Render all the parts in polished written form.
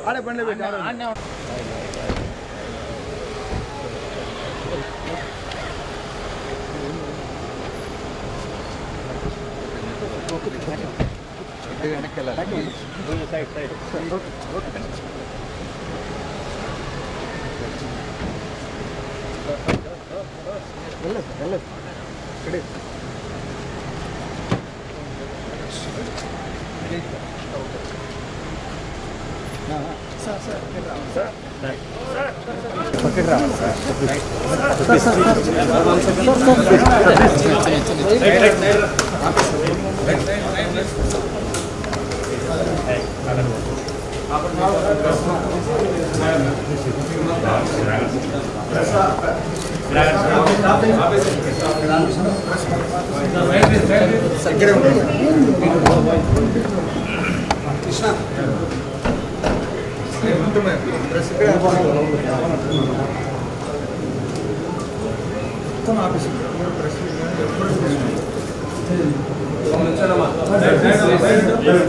ఆడే బండి పెట్టి పక్కకి రావాలి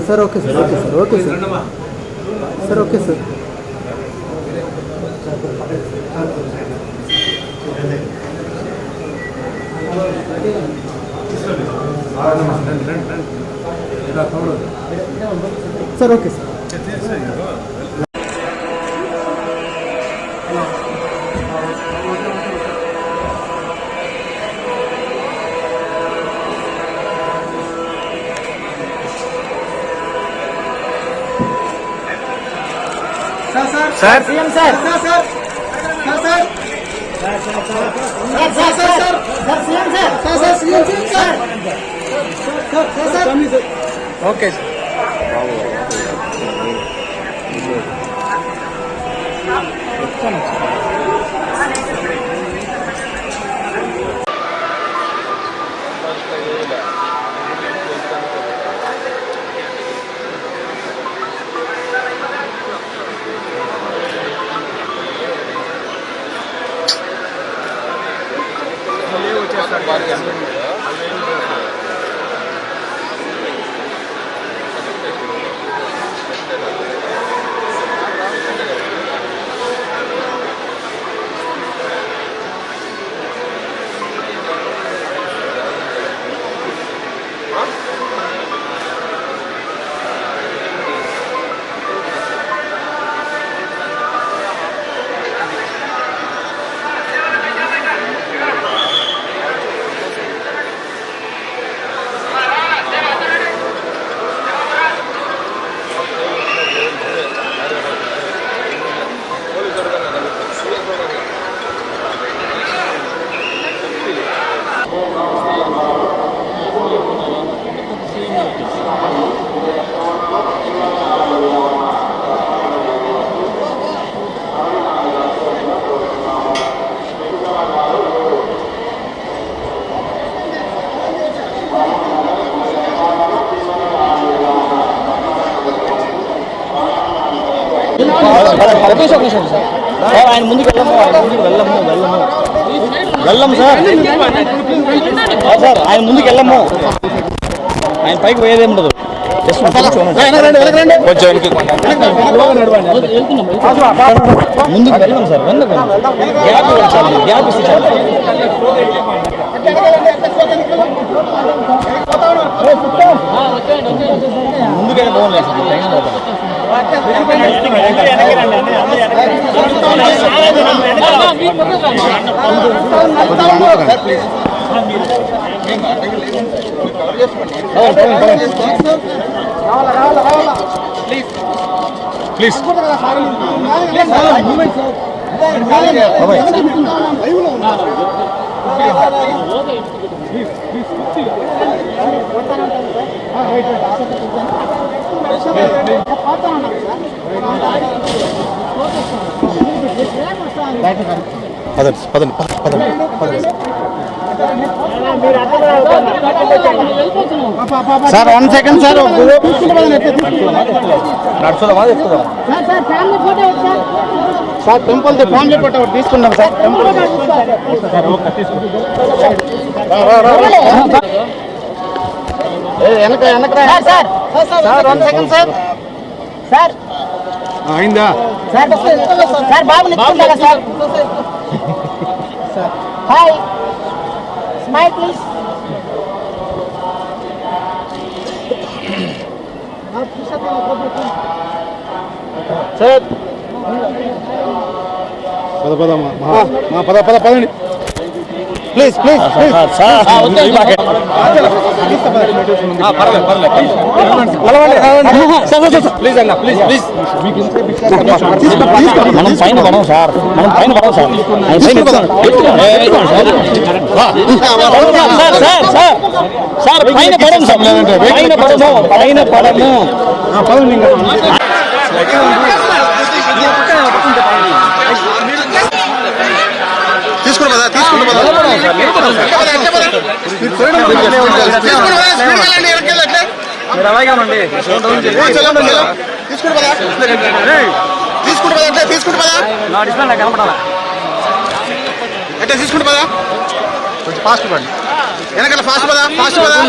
sir okay sir okay sir okay sir sir okay sir sir okay sir sir CM sir sir sir okay ఆయన ముందుకు వెళ్ళము సార్ ఆయన ముందుకు వెళ్ళము ఆయన పైకి పోయేది ఉండదు ముందుకు వెళ్ళాం సార్ గ్యాప్ ఇవ్వండి గ్యాప్ ఇస్తే చాలు ముందుకైనా పోలేదు sir please sir 1 second sir sir temple family photo తీసుకుందాం సార్ టెంపుల్ వెనక సార్ 1 సెకండ్ సార్ సార్ అయిందా? సార్ సార్ బాబు నిల్చుంటారా sir? Hi smile please. Sir పదండి ప్లీజ్ ప్లీజ్ ప్లీజ్ అన్న ప్లీజ్ ప్లీజ్ మనం పైన పడం సార్, మనం పైన పడం సార్, సార్ పైన పడం సార్, పైన పడము, పైన పడము. తీసుకుని పదా తీసుకుని పదా అంటే తీసుకుంటు పదా కొంచెం ఫాస్ట్ పడండి వెనకాల ఫాస్ట్ పదా ఫాస్ట్ పదా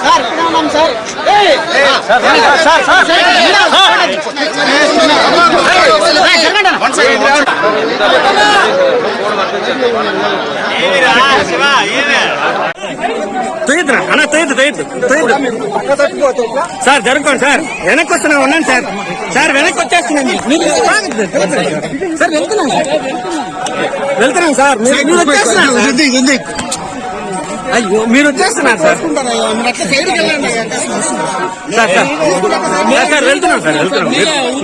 సార్ ఇక్కడ ఉన్నాం సార్. సార్ జరుగుకోండి సార్, వెనక్కి వస్తున్నా ఉన్నాను సార్, సార్ వెనక్కి వచ్చేస్తున్నాను, సార్ వెళ్తున్నాను సార్, మీరు వచ్చేస్తున్నారు, అయ్యో మీరు వచ్చేస్తున్నారు సార్, సార్ వెళ్తున్నాం సార్, వెళ్తున్నాం,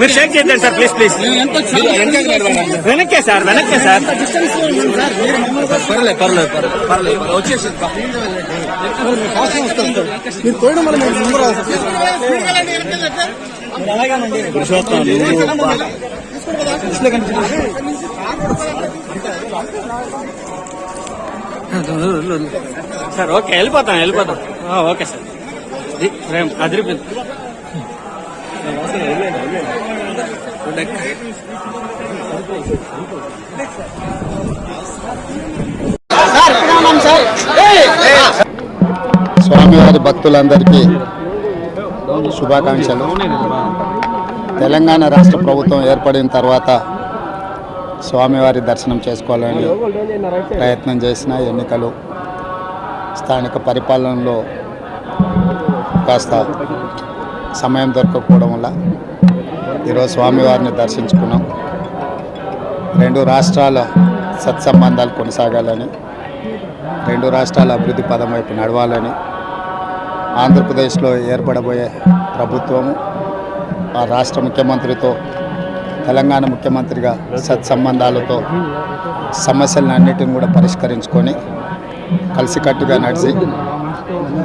మీరు షేక్ చేయండి సార్ ప్లీజ్ ప్లీజ్, వెనక్కే సార్, వెనక్కే సార్, పర్లేదు పర్లేదు పర్లేదు వచ్చేసి మీరు పోయడం వల్ల మేము ముందు సార్ ఓకే వెళ్ళిపోతాం వెళ్ళిపోతాం ఓకే సార్ అదిరిపోయింది స్వామివారి భక్తులందరికీ శుభాకాంక్షలు. తెలంగాణ రాష్ట్ర ప్రభుత్వం ఏర్పడిన తర్వాత స్వామివారి దర్శనం చేసుకోవాలని ప్రయత్నం చేసిన ఎన్నికలు స్థానిక పరిపాలనలో కాస్త సమయం దొరకకపోవడం వల్ల ఈరోజు స్వామివారిని దర్శించుకున్నాం. రెండు రాష్ట్రాల సత్సంబంధాలు కొనసాగాలని, రెండు రాష్ట్రాల అభివృద్ధి పదం వైపు నడవాలని, ఆంధ్రప్రదేశ్లో ఏర్పడబోయే ప్రభుత్వము ఆ రాష్ట్ర ముఖ్యమంత్రితో తెలంగాణ ముఖ్యమంత్రిగా సత్సంబంధాలతో సమస్యలన్నిటిని కూడా పరిష్కరించుకొని కలిసికట్టుగా నడిచి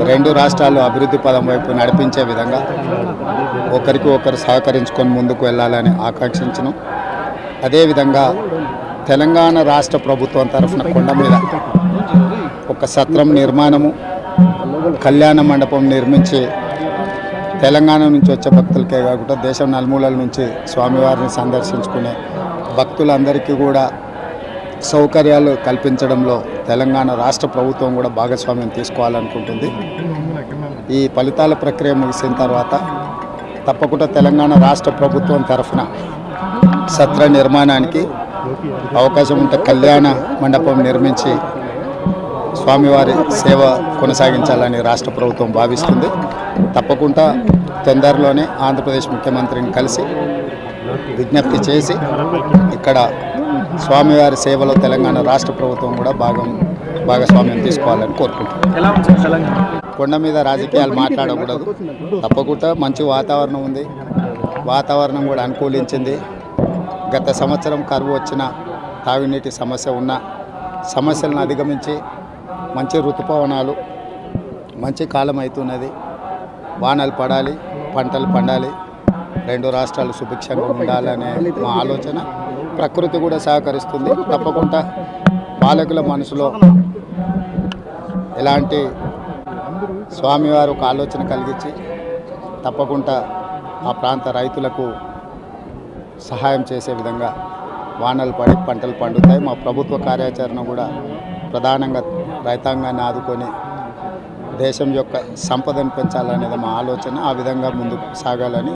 రెండు రాష్ట్రాలు అభివృద్ధి పదం వైపు నడిపించే విధంగా ఒకరికి ఒకరు సహకరించుకొని ముందుకు వెళ్ళాలని ఆకాంక్షించను. అదేవిధంగా తెలంగాణ రాష్ట్ర ప్రభుత్వం తరఫున కొండ మీద ఒక సత్రం నిర్మాణము, కళ్యాణ మండపం నిర్మించి తెలంగాణ నుంచి వచ్చే భక్తులకే కాకుండా దేశం నలుమూలల నుంచి స్వామివారిని సందర్శించుకునే భక్తులందరికీ కూడా సౌకర్యాలు కల్పించడంలో తెలంగాణ రాష్ట్ర ప్రభుత్వం కూడా భాగస్వామ్యం తీసుకోవాలనుకుంటుంది. ఈ ఫలితాల ప్రక్రియ ముగిసిన తర్వాత తప్పకుండా తెలంగాణ రాష్ట్ర ప్రభుత్వం తరఫున సత్ర నిర్మాణానికి అవకాశం ఉంటే కళ్యాణ మండపం నిర్మించి స్వామివారి సేవ కొనసాగించాలని రాష్ట్ర ప్రభుత్వం భావిస్తుంది. తప్పకుండా తొందరలోనే ఆంధ్రప్రదేశ్ ముఖ్యమంత్రిని కలిసి విజ్ఞప్తి చేసి ఇక్కడ స్వామివారి సేవలో తెలంగాణ రాష్ట్ర ప్రభుత్వం కూడా భాగస్వామ్యం తీసుకోవాలని కోరుకుంటున్నాం. కొండ మీద రాజకీయాలు మాట్లాడకూడదు. తప్పకుండా మంచి వాతావరణం ఉంది, వాతావరణం కూడా అనుకూలించింది. గత సంవత్సరం కరువు వచ్చిన, తాగునీటి సమస్య ఉన్న సమస్యలను అధిగమించి మంచి ఋతుపవనాలు, మంచి కాలం అవుతున్నది. వానలు పడాలి, పంటలు పండాలి, రెండు రాష్ట్రాలు సుభిక్షంగా ఉండాలనే మా ఆలోచన. ప్రకృతి కూడా సహకరిస్తుంది. తప్పకుండా పాలకుల మనసులో ఎలాంటి స్వామివారు ఒక ఆలోచన కలిగించి తప్పకుండా ఆ ప్రాంత రైతులకు సహాయం చేసే విధంగా వానలు పడి పంటలు పండుతాయి. మా ప్రభుత్వ కార్యాచరణ కూడా ప్రధానంగా రైతాంగాన్ని ఆదుకొని దేశం యొక్క సంపదను పెంచాలనేది మా ఆలోచన. ఆ విధంగా ముందుకు సాగాలని